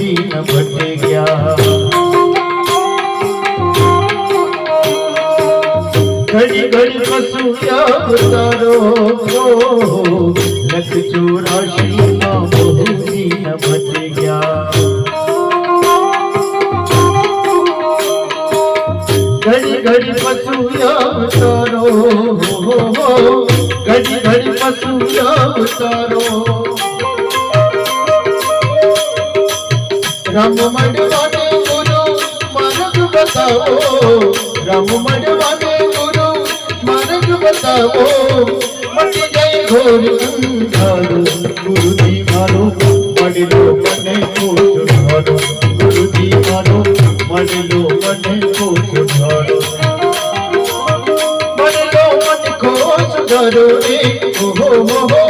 दिन भट गया। घड़ी घड़ी पसूया तारो लख 84 में बहु दिन भट गया। घड़ी घड़ी पसूया तारो घड़ी घड़ी पसूया तारो राम मडवाने गुरु मार्ग बताओ। राम मडवाने गुरु मार्ग बताओ। मट गए घोर अंधार गुरु जी मारो मडलो मने को सुधारो। गुरु जी मारो मडलो मने को सुधारो। मडलो मन को सुधारो रे हो